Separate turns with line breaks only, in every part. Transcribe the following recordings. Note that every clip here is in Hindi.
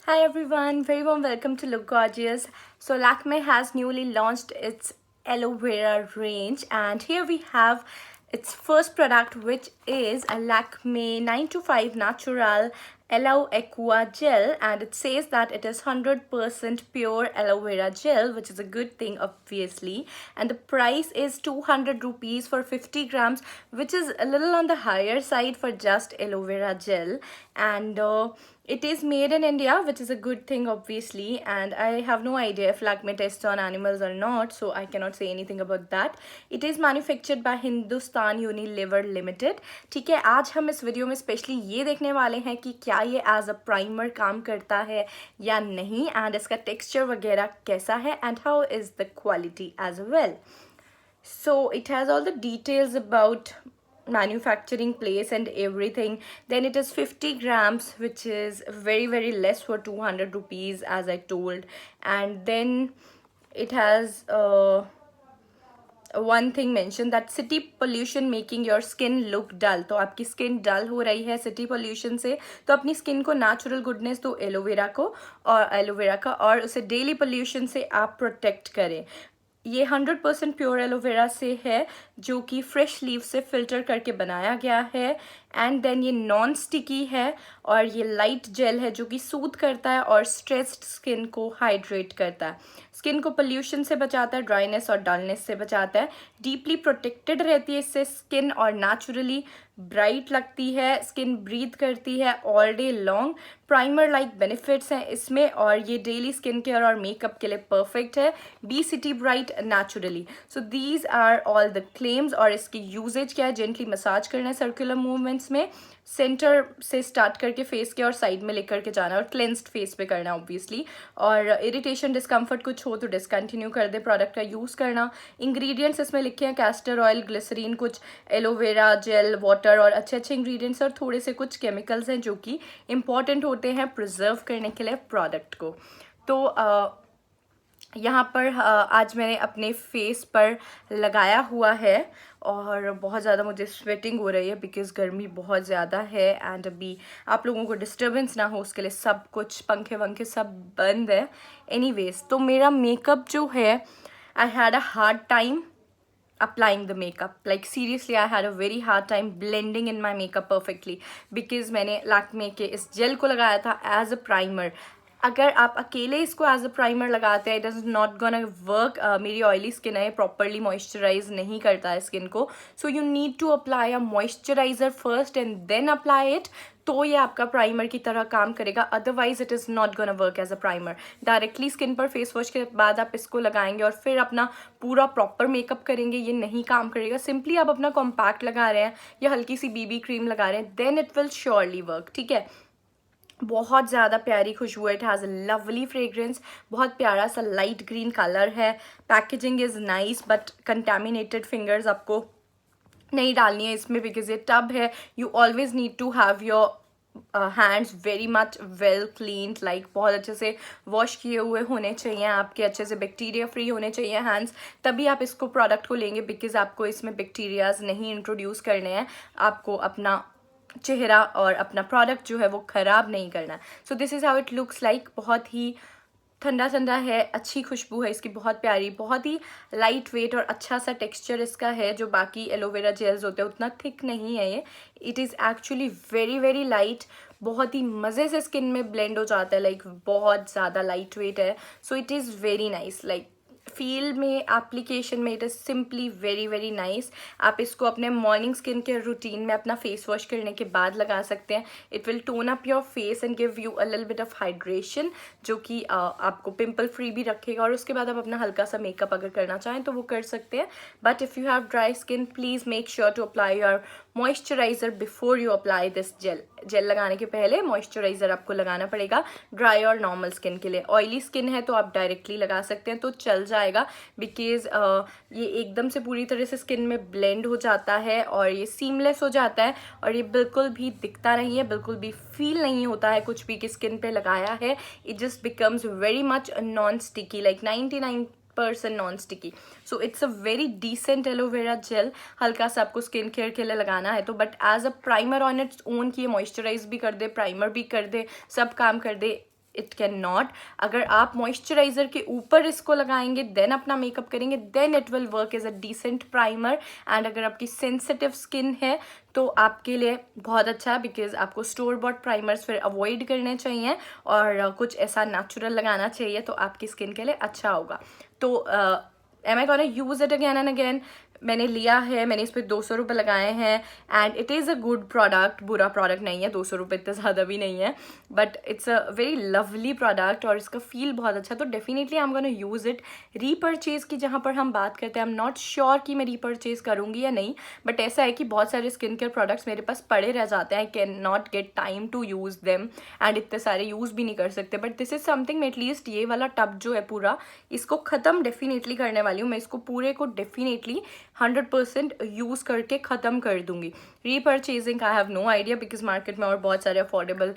Hi everyone, very warm welcome to Look Gorgeous. So Lakme has newly launched its aloe vera range, and here we have its first product, which is a Lakme 925 Natural Aloe Aqua Gel, and it says that it is 100% pure aloe vera gel, which is a good thing obviously. And the price is 200 rupees for 50 grams, which is a little on the higher side for just aloe vera gel. And it is made in India, which is a good thing obviously, and I have no idea if Lakme tests on animals or not, so I cannot say anything about that. It is manufactured by Hindustan Unilever Limited. ठीक है, आज हम इस वीडियो में स्पेशली ये देखने वाले हैं कि क्या ये एज अ प्राइमर काम करता है या नहीं, एंड इसका टेक्सचर वगैरह कैसा है, and how is the quality as well. So it has all the details about manufacturing place and everything. Then it is 50 grams, which is very less for 200 rupees, as I told. And then it has one thing mentioned that city pollution making your skin look dull. तो आपकी स्किन डल हो रही है सिटी पोल्यूशन से, तो अपनी स्किन को नेचुरल गुडनेस दो एलोवेरा को और एलोवेरा का, और उसे डेली पोल्यूशन से आप प्रोटेक्ट करें. ये 100% प्योर एलोवेरा से है, जो कि फ्रेश लीव से फिल्टर करके बनाया गया है. एंड देन ये नॉन स्टिकी है, और ये लाइट जेल है जो कि सूद करता है और स्ट्रेस्ड स्किन को हाइड्रेट करता है, स्किन को पोल्यूशन से बचाता है, ड्राइनेस और डलनेस से बचाता है, डीपली प्रोटेक्टेड रहती है इससे स्किन, और नेचुरली ब्राइट लगती है, स्किन ब्रीथ करती है all day long. Primer like benefits हैं इसमें, और ये डेली स्किन केयर और मेकअप के लिए परफेक्ट है. Be city bright naturally. So these are all the claims. और इसकी यूजेज क्या है? जेंटली मसाज करना है सर्कुलर मूवमेंट्स में, सेंटर से स्टार्ट करके फेस के और साइड में लेकर के जाना, और क्लेंस्ड फेस पे करना ऑब्वियसली. और इरिटेशन डिस्कम्फर्ट कुछ हो तो डिसकंटिन्यू कर दे प्रोडक्ट का यूज़ करना. इंग्रेडिएंट्स इसमें लिखे हैं कैस्टर ऑयल, ग्लिसरीन, कुछ एलोवेरा जेल, वाटर और अच्छे अच्छे इंग्रेडिएंट्स, और थोड़े से कुछ केमिकल्स हैं जो कि इंपॉर्टेंट होते हैं प्रिजर्व करने के लिए प्रोडक्ट को. तो यहाँ पर आज मैंने अपने फेस पर लगाया हुआ है, और बहुत ज़्यादा मुझे स्वेटिंग हो रही है बिकॉज गर्मी बहुत ज़्यादा है. एंड अभी आप लोगों को डिस्टर्बेंस ना हो उसके लिए सब कुछ पंखे वंखे सब बंद है. एनीवेज, तो मेरा मेकअप जो है, I had a hard time applying the makeup. Like seriously, I had a very hard time blending in my makeup perfectly because मैंने Lakme के इस जेल को लगाया था एज अ प्राइमर. अगर आप अकेले इसको एज अ प्राइमर लगाते हैं, it is not gonna work. मेरी ऑयली स्किन है, प्रॉपरली मॉइस्चराइज नहीं करता है स्किन को. So you need to apply a moisturiser first and then apply it, तो ये आपका प्राइमर की तरह काम करेगा. Otherwise it is not gonna work as a primer. Directly skin पर फेस वॉश के बाद आप इसको लगाएंगे और फिर अपना पूरा प्रॉपर मेकअप करेंगे, ये नहीं काम करेगा. सिंपली आप अपना कॉम्पैक्ट लगा रहे हैं या हल्की सी बीबी क्रीम लगा रहे हैं, then it will surely work. ठीक है, बहुत ज़्यादा प्यारी खुशबू है. It has a lovely fragrance. बहुत प्यारा सा लाइट ग्रीन कलर है. Packaging is nice, but contaminated fingers आपको नहीं डालनी है इसमें बिकॉज ये टब है. You always need to have your hands very much well cleaned, like बहुत अच्छे से वॉश किए हुए होने चाहिए आपके, अच्छे से बैक्टीरिया फ्री होने चाहिए हैंड्स, तभी आप इसको प्रोडक्ट को लेंगे. बिकॉज आपको इसमें बैक्टीरियाज नहीं इंट्रोड्यूस करने हैं, आपको अपना चेहरा और अपना प्रोडक्ट जो है वो ख़राब नहीं करना. So this is how it looks like. बहुत ही ठंडा ठंडा है, अच्छी खुशबू है इसकी, बहुत प्यारी, बहुत ही लाइट वेट और अच्छा सा टेक्सचर इसका है. जो बाकी एलोवेरा जेल्स होते हैं उतना थिक नहीं है ये. It is actually very light. बहुत ही मज़े से स्किन में ब्लेंड हो जाता है, लाइक बहुत ज़्यादा लाइट वेट है. So it is very nice. Like feel में, एप्लीकेशन में it is simply very nice. आप इसको अपने मॉर्निंग स्किन केयर रूटीन में अपना फेस वॉश करने के बाद लगा सकते हैं. It will tone up your face and give you a little bit of hydration, जो कि आपको पिंपल फ्री भी रखेगा. और उसके बाद आप अपना हल्का सा मेकअप अगर करना चाहें तो वो कर सकते हैं. But if you have dry skin, please make sure to apply your moisturiser before you apply this gel. Gel लगाने के पहले मॉइस्चराइज़र आपको लगाना पड़ेगा, ड्राई और नॉर्मल स्किन के लिए. ऑयली स्किन है तो आप डायरेक्टली लगा सकते हैं तो चल जाएगा, बिकॉज ये एकदम से पूरी तरह से स्किन में ब्लेंड हो जाता है और ये सीमलेस हो जाता है, और ये बिल्कुल भी दिखता नहीं है, बिल्कुल भी फील नहीं होता है कुछ भी कि स्किन पे लगाया है. It just becomes very much non sticky, like 99% non sticky. So it's a very decent aloe vera gel. हल्का सा आपको स्किन केयर के लिए लगाना है तो, but as a primer on its own, कि ये मॉइस्चराइज भी कर दे, प्राइमर भी कर दे, सब काम कर दे, इट कैन नॉट. अगर आप मॉइस्चराइज़र के ऊपर इसको लगाएंगे देन अपना मेकअप करेंगे then it will work as a decent primer. And अगर आपकी सेंसिटिव स्किन है तो आपके लिए बहुत अच्छा है, बिकॉज आपको स्टोर बॉट प्राइमर्स फिर अवॉइड करने चाहिए और कुछ ऐसा नेचुरल लगाना चाहिए तो आपकी स्किन के लिए अच्छा होगा. तो am I gonna use it again and again. मैंने लिया है, मैंने इस पर 200 रुपये लगाए हैं and it is a good product. बुरा प्रोडक्ट नहीं है, 200 रुपये इतने ज़्यादा भी नहीं है, but it's a very lovely product और इसका फील बहुत अच्छा. तो definitely I am gonna use it. Repurchase की जहाँ पर हम बात करते हैं, आई एम नॉट श्योर कि मैं रीपर्चेज़ करूँगी या नहीं, बट ऐसा है कि बहुत सारे स्किन केयर प्रोडक्ट्स मेरे पास पड़े रह जाते हैं. I can not get time to use them and इतने सारे यूज़ भी नहीं कर सकते. बट दिस इज़ समथिंग, मैं एटलीस्ट ये वाला टब जो है पूरा इसको ख़त्म डेफिनेटली करने वाली हूँ. मैं इसको पूरे को डेफिनेटली 100% यूज़ करके ख़त्म कर दूंगी. Repurchasing I have no idea, because market में और बहुत सारे अफोर्डेबल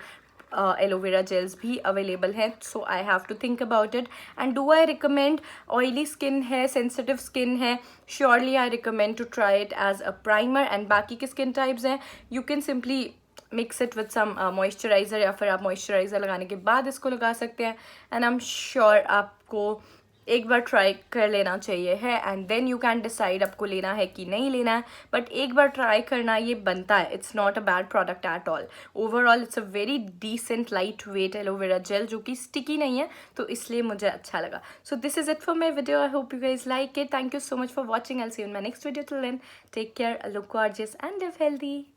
एलोवेरा जेल्स भी अवेलेबल हैं. So I have to think about it. And do I recommend? Oily skin है, सेंसिटिव स्किन है, surely I recommend to try it as a primer. And बाकी के स्किन टाइप्स हैं, you can simply mix it with some moisturiser या फिर आप मॉइस्चराइज़र लगाने के बाद इसको लगा सकते हैं. एंड आई एम श्योर आपको एक बार ट्राई कर लेना चाहिए है and then you can decide आपको लेना है कि नहीं लेना है. बट एक बार ट्राई करना ये बनता है. It's not a bad product at all. Overall it's a very decent light weight aloe vera gel जो कि स्टिकी नहीं है, तो इसलिए मुझे अच्छा लगा. So this is it for my video. I hope you guys like it. Thank you so much for watching. I will see you in my next video. Till then take care, look gorgeous and live healthy.